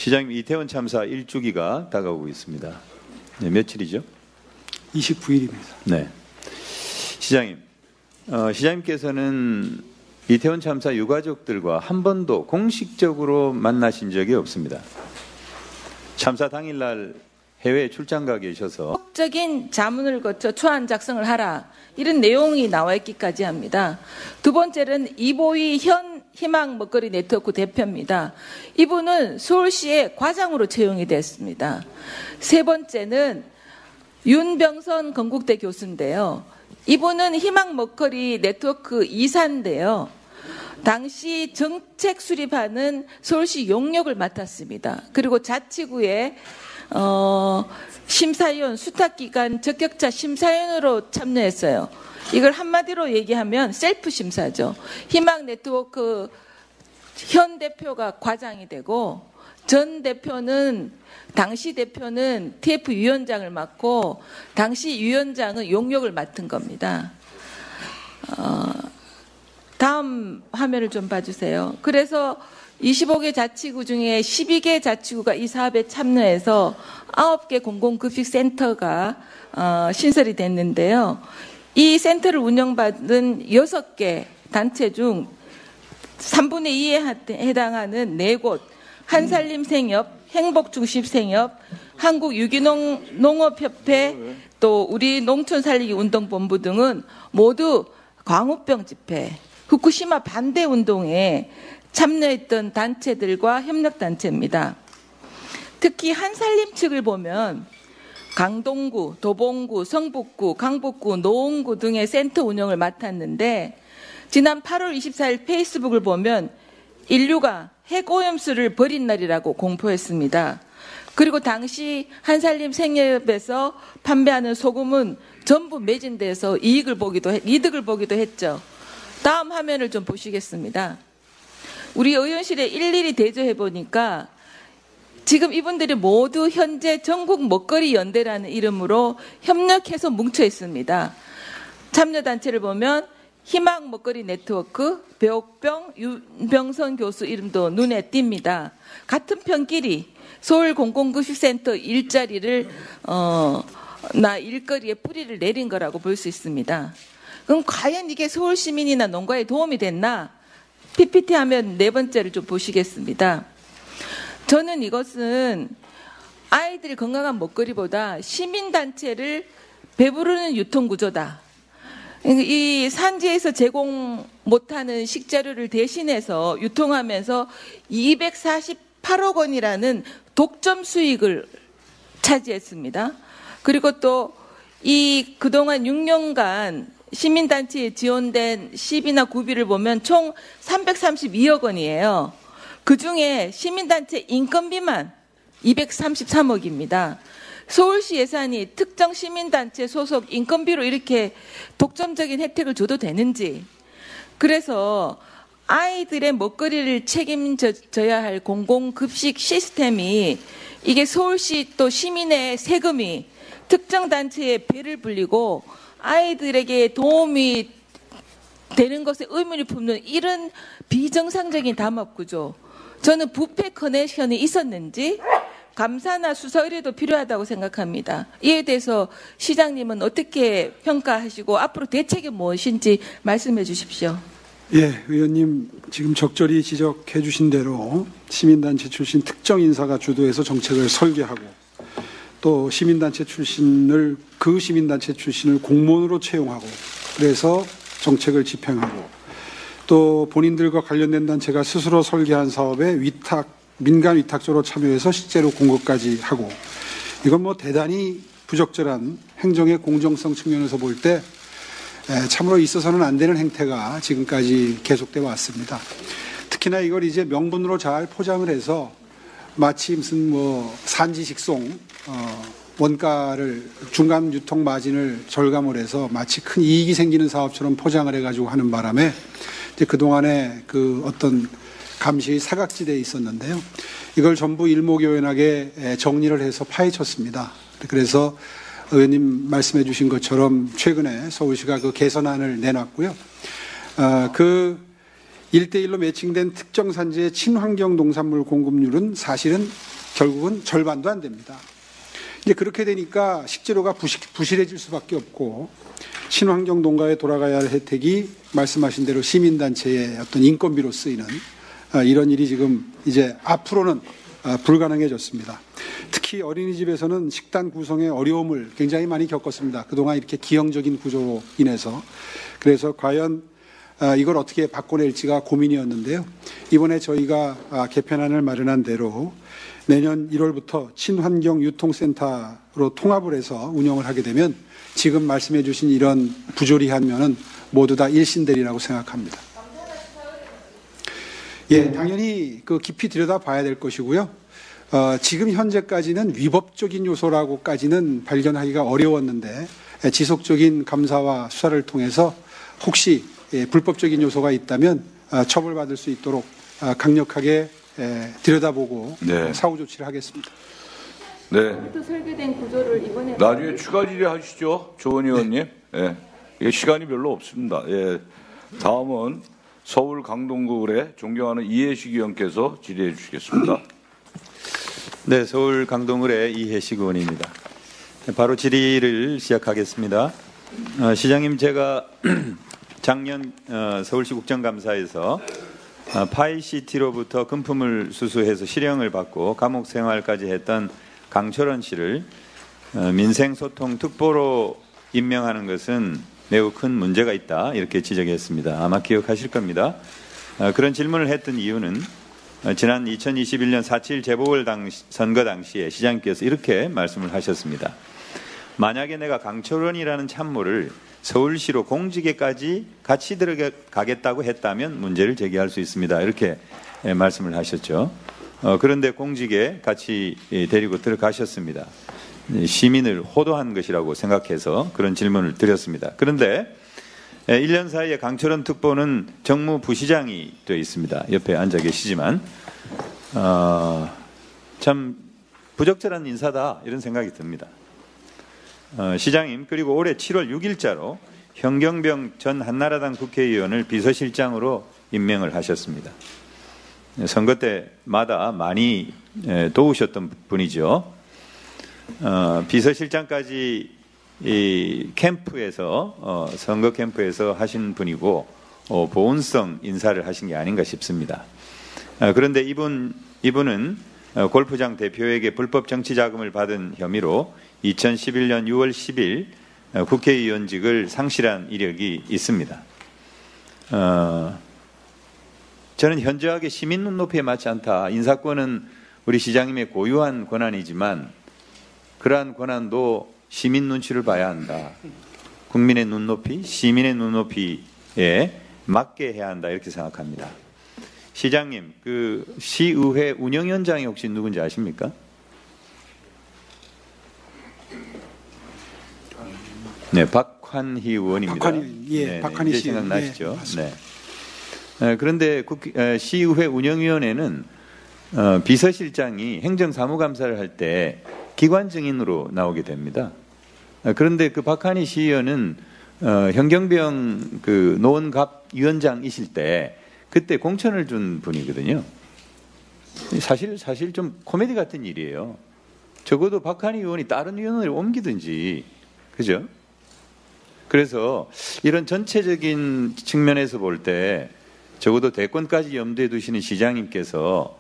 시장님, 이태원 참사 1주기가 다가오고 있습니다. 네, 며칠이죠? 29일입니다. 네. 시장님, 시장님께서는 이태원 참사 유가족들과 한 번도 공식적으로 만나신 적이 없습니다. 참사 당일날 해외에 출장 가 계셔서 적인 자문을 거쳐 초안 작성을 하라, 이런 내용이 나와 있기까지 합니다. 두 번째는 이보희 현 희망 먹거리 네트워크 대표입니다. 이분은 서울시의 과장으로 채용이 됐습니다. 세 번째는 윤병선 건국대 교수인데요. 이분은 희망 먹거리 네트워크 이사인데요. 당시 정책 수립하는 서울시 용역을 맡았습니다. 그리고 자치구에 심사위원, 수탁기관 적격자 심사위원으로 참여했어요. 이걸 한마디로 얘기하면 셀프 심사죠. 희망 네트워크 현 대표가 과장이 되고 전 대표는, 당시 대표는 TF 위원장을 맡고 당시 위원장은 용역을 맡은 겁니다. 다음 화면을 좀 봐주세요. 그래서 25개 자치구 중에 12개 자치구가 이 사업에 참여해서 9개 공공급식센터가 신설이 됐는데요. 이 센터를 운영받은 6개 단체 중 3분의 2에 해당하는 4곳, 한살림생협, 행복중심생협, 한국유기농업협회, 또 우리 농촌살리기운동본부 등은 모두 광우병 집회, 후쿠시마 반대운동에 참여했던 단체들과 협력단체입니다. 특히 한살림 측을 보면 강동구, 도봉구, 성북구, 강북구, 노원구 등의 센터 운영을 맡았는데 지난 8월 24일 페이스북을 보면 인류가 핵오염수를 버린 날이라고 공포했습니다. 그리고 당시 한살림 생협에서 판매하는 소금은 전부 매진돼서 이득을 보기도 했죠. 다음 화면을 좀 보시겠습니다. 우리 의원실에 일일이 대조해 보니까 지금 이분들이 모두 현재 전국 먹거리 연대라는 이름으로 협력해서 뭉쳐 있습니다. 참여단체를 보면 희망 먹거리 네트워크, 배옥병, 윤병선 교수 이름도 눈에 띕니다. 같은 편끼리 서울 공공급식센터 일자리를 일거리에 뿌리를 내린 거라고 볼 수 있습니다. 그럼 과연 이게 서울 시민이나 농가에 도움이 됐나? PPT 화면 4번째를 좀 보시겠습니다. 저는 이것은 아이들이 건강한 먹거리보다 시민단체를 배부르는 유통구조다. 이 산지에서 제공 못하는 식재료를 대신해서 유통하면서 248억 원이라는 독점 수익을 차지했습니다. 그리고 또 이 그동안 6년간 시민단체에 지원된 시비나 구비를 보면 총 332억 원이에요. 그중에 시민단체 인건비만 233억입니다. 서울시 예산이 특정 시민단체 소속 인건비로 이렇게 독점적인 혜택을 줘도 되는지, 그래서 아이들의 먹거리를 책임져야 할 공공급식 시스템이, 이게 서울시 또 시민의 세금이 특정 단체에 배를 불리고 아이들에게 도움이 되는 것에 의문을 품는 이런 비정상적인 담합구조, 저는 부패 커넥션이 있었는지 감사나 수사 의뢰도 필요하다고 생각합니다. 이에 대해서 시장님은 어떻게 평가하시고 앞으로 대책이 무엇인지 말씀해 주십시오. 예, 의원님 지금 적절히 지적해 주신 대로 시민단체 출신 특정 인사가 주도해서 정책을 설계하고 또 시민단체 출신을 공무원으로 채용하고 그래서 정책을 집행하고 또 본인들과 관련된 단체가 스스로 설계한 사업에 민간 위탁조로 참여해서 실제로 공급까지 하고, 이건 뭐 대단히 부적절한 행정의 공정성 측면에서 볼 때 참으로 있어서는 안 되는 행태가 지금까지 계속되어 왔습니다. 특히나 이걸 이제 명분으로 잘 포장을 해서 마치 무슨 뭐 산지 직송 원가를 중간 유통 마진을 절감을 해서 마치 큰 이익이 생기는 사업처럼 포장을 해가지고 하는 바람에 이제 그동안에 그 어떤 감시의 사각지대에 있었는데요. 이걸 전부 일목요연하게 정리를 해서 파헤쳤습니다. 그래서 의원님 말씀해 주신 것처럼 최근에 서울시가 그 개선안을 내놨고요. 그 1대1로 매칭된 특정 산지의 친환경 농산물 공급률은 사실은 결국은 절반도 안 됩니다. 이제 그렇게 되니까 식재료가 부실해질 수밖에 없고 친환경 농가에 돌아가야 할 혜택이 말씀하신 대로 시민단체의 어떤 인건비로 쓰이는 이런 일이 지금 이제 앞으로는 불가능해졌습니다. 특히 어린이집에서는 식단 구성의 어려움을 굉장히 많이 겪었습니다. 그동안 이렇게 기형적인 구조로 인해서. 그래서 과연 이걸 어떻게 바꿔낼지가 고민이었는데요. 이번에 저희가 개편안을 마련한 대로 내년 1월부터 친환경 유통센터로 통합을 해서 운영을 하게 되면 지금 말씀해 주신 이런 부조리한 면은 모두 다 일신되리라고 생각합니다. 예, 당연히 그 깊이 들여다봐야 될 것이고요. 지금 현재까지는 위법적인 요소라고까지는 발견하기가 어려웠는데 지속적인 감사와 수사를 통해서 혹시 불법적인 요소가 있다면 처벌받을 수 있도록 강력하게 들여다보고 네. 사후 조치를 하겠습니다. 네. 설계된 구조를 이번에 나중에 추가 질의하시죠, 조원 의원님. 예. 이게 시간이 별로 없습니다. 예. 다음은 서울 강동구 의뢰 존경하는 이해식 의원께서 질의해 주시겠습니다. 네, 서울 강동을의 이해식 의원입니다. 바로 질의를 시작하겠습니다. 시장님, 제가 작년 서울시 국정감사에서 파이시티로부터 금품을 수수해서 실형을 받고 감옥 생활까지 했던 강철원 씨를 민생소통 특보로 임명하는 것은 매우 큰 문제가 있다, 이렇게 지적했습니다. 아마 기억하실 겁니다. 그런 질문을 했던 이유는 지난 2021년 4.7 재보궐선거 당시에 시장님께서 이렇게 말씀을 하셨습니다. 만약에 내가 강철원이라는 참모를 서울시로 공직에까지 같이 들어가겠다고 했다면 문제를 제기할 수 있습니다, 이렇게 말씀을 하셨죠. 그런데 공직에 같이 데리고 들어가셨습니다. 시민을 호도한 것이라고 생각해서 그런 질문을 드렸습니다. 그런데 1년 사이에 강철원 특보는 정무부시장이 되어 있습니다. 옆에 앉아 계시지만 참 부적절한 인사다, 이런 생각이 듭니다. 시장님, 그리고 올해 7월 6일자로 현경병 전 한나라당 국회의원을 비서실장으로 임명을 하셨습니다. 선거 때마다 많이 도우셨던 분이죠. 비서실장까지 이 캠프에서 선거 캠프에서 하신 분이고 보온성 인사를 하신 게 아닌가 싶습니다. 그런데 이분은 골프장 대표에게 불법 정치 자금을 받은 혐의로 2011년 6월 10일 국회의원직을 상실한 이력이 있습니다. 저는 현저하게 시민 눈높이에 맞지 않다. 인사권은 우리 시장님의 고유한 권한이지만 그러한 권한도 시민 눈치를 봐야 한다. 국민의 눈높이, 시민의 눈높이에 맞게 해야 한다, 이렇게 생각합니다. 시장님, 그 시의회 운영위원장이 혹시 누군지 아십니까? 네, 박환희 의원입니다. 박환희, 예, 박환희 씨 생각나시죠? 네, 네. 그런데 시의회 운영위원회는 비서실장이 행정사무감사를 할 때 기관 증인으로 나오게 됩니다. 그런데 그 박환희 시의원은 현경병 그 노원갑 위원장이실 때 그때 공천을 준 분이거든요. 사실 좀 코미디 같은 일이에요. 적어도 박환희 의원이 다른 위원회를 옮기든지, 그죠? 그래서 이런 전체적인 측면에서 볼 때 적어도 대권까지 염두에 두시는 시장님께서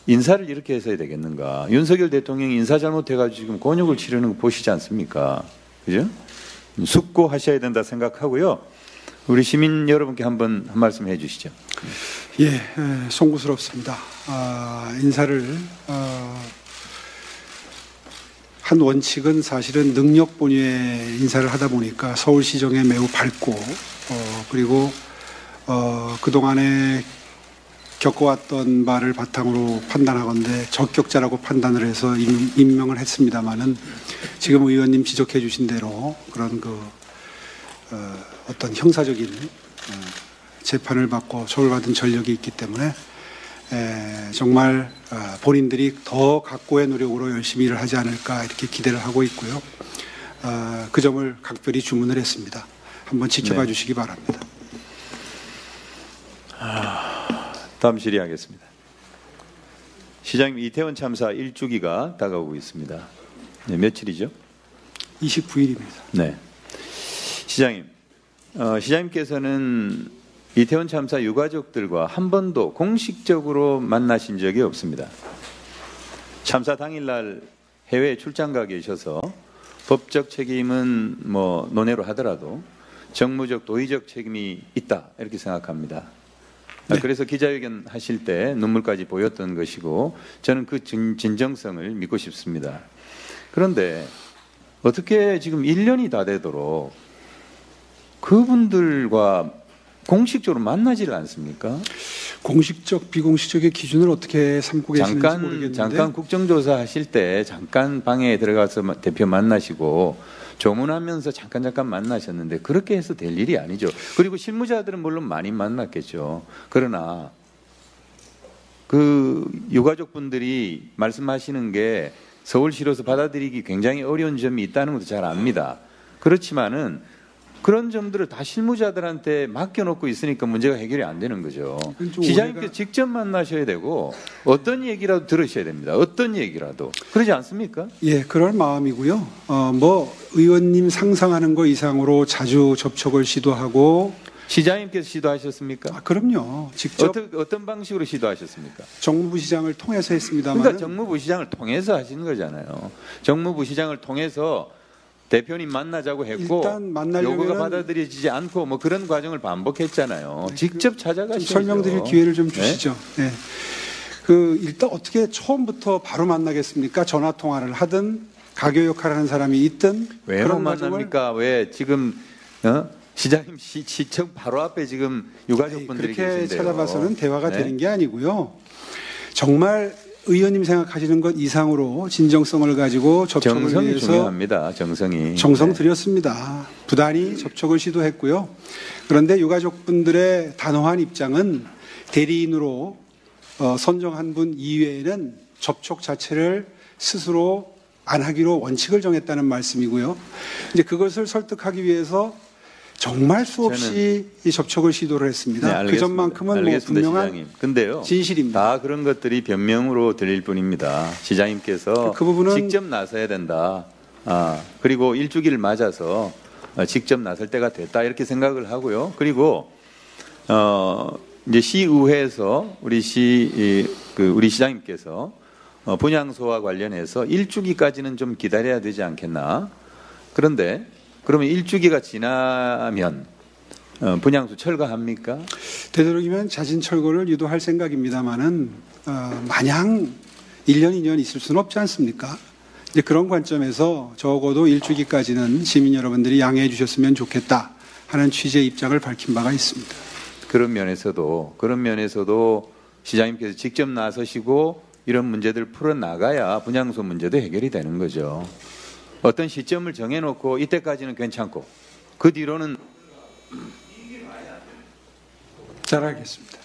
인사를 이렇게 해서야 되겠는가? 윤석열 대통령이 인사 잘못해가지고 지금 곤욕을 치르는 거 보시지 않습니까? 그죠? 숙고하셔야 된다 생각하고요. 우리 시민 여러분께 한 말씀 해주시죠. 예, 송구스럽습니다. 인사를 한 원칙은 사실은 능력 본위의 인사를 하다 보니까 서울시정에 매우 밝고 그리고 그동안에 겪어왔던 바를 바탕으로 판단하건대 적격자라고 판단을 해서 임명을 했습니다마는 지금 의원님 지적해 주신 대로 그런 어떤 형사적인 재판을 받고 처벌받은 전력이 있기 때문에 정말 본인들이 더 각고의 노력으로 열심히 일을 하지 않을까 이렇게 기대를 하고 있고요. 그 점을 각별히 주문을 했습니다. 한번 지켜봐 네. 주시기 바랍니다. 다음 질의하겠습니다. 시장님, 이태원 참사 1주기가 다가오고 있습니다. 네, 며칠이죠? 29일입니다. 네. 시장님, 시장님께서는 이태원 참사 유가족들과 한 번도 공식적으로 만나신 적이 없습니다. 참사 당일날 해외에 출장 가 계셔서 법적 책임은 뭐 논외로 하더라도 정무적, 도의적 책임이 있다 이렇게 생각합니다. 네. 그래서 기자회견 하실 때 눈물까지 보였던 것이고 저는 그 진정성을 믿고 싶습니다. 그런데 어떻게 지금 1년이 다 되도록 그분들과 공식적으로 만나지를 않습니까? 공식적, 비공식적의 기준을 어떻게 삼고 계시는지 모르겠는데 잠깐 국정조사 하실 때 잠깐 방에 들어가서 대표 만나시고 조문하면서 잠깐 만나셨는데 그렇게 해서 될 일이 아니죠. 그리고 실무자들은 물론 많이 만났겠죠. 그러나 그 유가족분들이 말씀하시는 게 서울시로서 받아들이기 굉장히 어려운 점이 있다는 것도 잘 압니다. 그렇지만은 그런 점들을 다 실무자들한테 맡겨놓고 있으니까 문제가 해결이 안 되는 거죠. 시장님께서 직접 만나셔야 되고 어떤 얘기라도 들으셔야 됩니다. 어떤 얘기라도. 그러지 않습니까? 예, 그럴 마음이고요. 뭐 의원님 상상하는 거 이상으로 자주 접촉을 시도하고 시장님께서 시도하셨습니까? 그럼요. 직접 어떤 방식으로 시도하셨습니까? 정무부 시장을 통해서 했습니다만 그러니까 정무부 시장을 통해서 하시는 거잖아요. 정무부 시장을 통해서 대표님 만나자고 했고 일단 만나려면은 요구가 받아들여지지 않고 뭐 그런 과정을 반복했잖아요. 직접 찾아가시죠. 설명드릴 기회를 좀 주시죠. 네. 일단 어떻게 처음부터 바로 만나겠습니까? 전화 통화를 하든 가교 역할을 하는 사람이 있든 왜 못 그런 과정을 만납니까? 왜 지금 시장님 시청 바로 앞에 지금 유가족분들이 그렇게 계신데요. 찾아봐서는 대화가 네? 되는 게 아니고요. 정말 의원님 생각하시는 것 이상으로 진정성을 가지고 접촉을 정성이 위해서 중요합니다. 정성이. 정성 네. 들였습니다. 부단히 접촉을 시도했고요. 그런데 유가족분들의 단호한 입장은 대리인으로 선정한 분 이외에는 접촉 자체를 스스로 안 하기로 원칙을 정했다는 말씀이고요. 이제 그것을 설득하기 위해서 정말 수없이 이 접촉을 시도를 했습니다. 네, 그 알겠습니다. 점만큼은 뭐 알겠습니다, 분명한 시장님. 근데요. 진실입니다. 다 그런 것들이 변명으로 들릴 뿐입니다. 시장님께서 그 부분은 직접 나서야 된다. 그리고 일주기를 맞아서 직접 나설 때가 됐다 이렇게 생각을 하고요. 그리고 이제 시의회에서 우리 시장님께서 분향소와 관련해서 일주기까지는 좀 기다려야 되지 않겠나. 그런데 그러면 일주기가 지나면 분향소 철거합니까? 되도록이면 자진 철거를 유도할 생각입니다만은 마냥 1년, 2년 있을 수는 없지 않습니까? 이제 그런 관점에서 적어도 일주기까지는 시민 여러분들이 양해해 주셨으면 좋겠다 하는 취지의 입장을 밝힌 바가 있습니다. 그런 면에서도 시장님께서 직접 나서시고 이런 문제들을 풀어나가야 분향소 문제도 해결이 되는 거죠. 어떤 시점을 정해놓고 이때까지는 괜찮고 그 뒤로는 잘 알겠습니다.